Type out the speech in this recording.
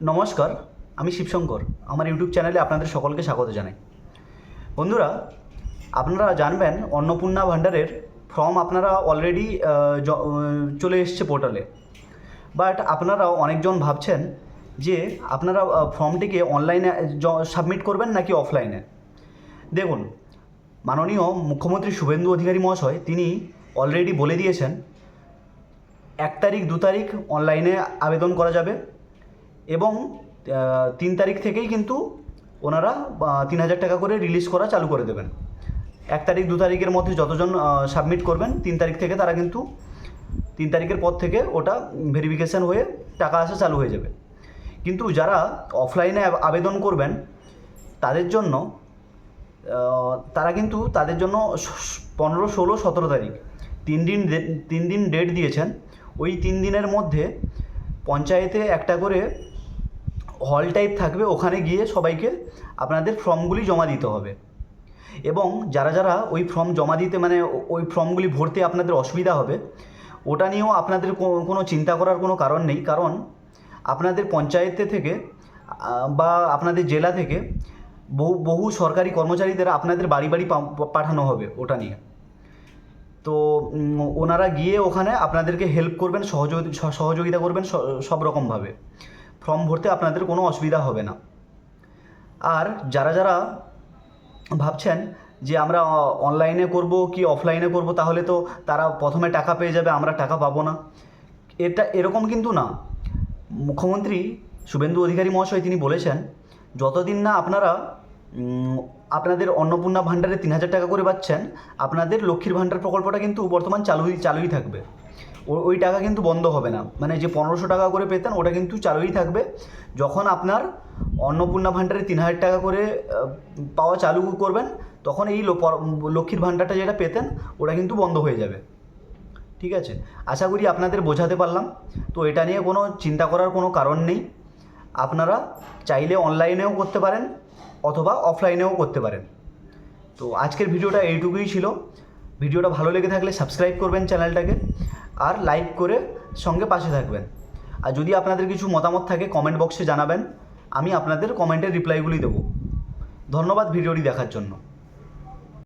নমস্কার, আমি শিবশঙ্কর। আমার ইউটিউব চ্যানেলে আপনাদের সকলকে স্বাগত জানাই। বন্ধুরা, আপনারা জানবেন অন্নপূর্ণা ভাণ্ডারের ফর্ম আপনারা অলরেডি চলে এসছে পোর্টালে। বাট আপনারা অনেকজন ভাবছেন যে আপনারা ফর্মটিকে অনলাইনে সাবমিট করবেন নাকি অফলাইনে। দেখুন, মাননীয় মুখ্যমন্ত্রী শুভেন্দু অধিকারী মহাশয় তিনি অলরেডি বলে দিয়েছেন 1 তারিখ 2 তারিখ অনলাইনে আবেদন করা যাবে এবং 3 তারিখ থেকেই কিন্তু ওনারা 3,000 টাকা করে রিলিজ করা চালু করে দেবেন। 1 তারিখ 2 তারিখের মধ্যে যতজন সাবমিট করবেন 3 তারিখ থেকে তারা কিন্তু 3 তারিখের পর থেকে ওটা ভেরিফিকেশান হয়ে টাকা আসা চালু হয়ে যাবে। কিন্তু যারা অফলাইনে আবেদন করবেন তাদের জন্য তাদের জন্য 15, 16, 17 তারিখ 3 দিন ডেট দিয়েছেন। ওই 3 দিনের মধ্যে পঞ্চায়েতে একটা করে হল টাইপ থাকবে, ওখানে গিয়ে সবাইকে আপনাদের ফর্মগুলি জমা দিতে হবে। এবং যারা ওই ফর্ম জমা দিতে ওই ফর্মগুলি ভরতে আপনাদের অসুবিধা হবে, ওটা নিয়েও আপনাদের কোনো চিন্তা করার কোনো কারণ নেই। কারণ আপনাদের পঞ্চায়েতে থেকে বা আপনাদের জেলা থেকে বহু সরকারি কর্মচারীদের আপনাদের বাড়ি বাড়ি পাঠানো হবে ওটা নিয়ে। তো ওনারা গিয়ে ওখানে আপনাদেরকে হেল্প করবেন, সহযোগিতা করবেন সব রকমভাবে। ফর্ম ভরতে আপনাদের কোনো অসুবিধা হবে না। আর যারা ভাবছেন যে আমরা অনলাইনে করব কি অফলাইনে করব, তাহলে তো তারা প্রথমে টাকা পেয়ে যাবে, আমরা টাকা পাবো না, এরকম কিন্তু না। মুখ্যমন্ত্রী শুভেন্দু অধিকারী মহাশয় তিনি বলেছেন যতদিন না আপনারা আপনাদের অন্নপূর্ণা ভাণ্ডারে 3,000 টাকা করে পাচ্ছেন, আপনাদের লক্ষ্মীর ভাণ্ডার প্রকল্পটা কিন্তু বর্তমান চালুই থাকবে। ওই টাকা কিন্তু বন্ধ হবে না। যে 1500 টাকা করে পেতেন ওটা কিন্তু চালুই থাকবে। যখন আপনার অন্নপূর্ণা ভাণ্ডারে 3,000 টাকা করে পাওয়া চালু করবেন, তখন এই লক্ষ্মীর ভাণ্ডারটা যেটা পেতেন ওটা কিন্তু বন্ধ হয়ে যাবে। ঠিক আছে, আশা করি আপনাদের বোঝাতে পারলাম। তো এটা নিয়ে কোনো চিন্তা করার কোনো কারণ নেই। আপনারা চাইলে অনলাইনেও করতে পারেন অথবা অফলাইনেও করতে পারেন। তো আজকের ভিডিওটা এইটুকুই ছিল। ভিডিওটা ভালো লেগে থাকলে সাবস্ক্রাইব করবেন চ্যানেলটাকে, আর লাইক করে সঙ্গে পাশে থাকবেন। আর যদি আপনাদের কিছু মতামত থাকে কমেন্ট বক্সে জানাবেন, আমি আপনাদের কমেন্টের রিপ্লাইগুলি দেবো। ধন্যবাদ ভিডিওটি দেখার জন্য।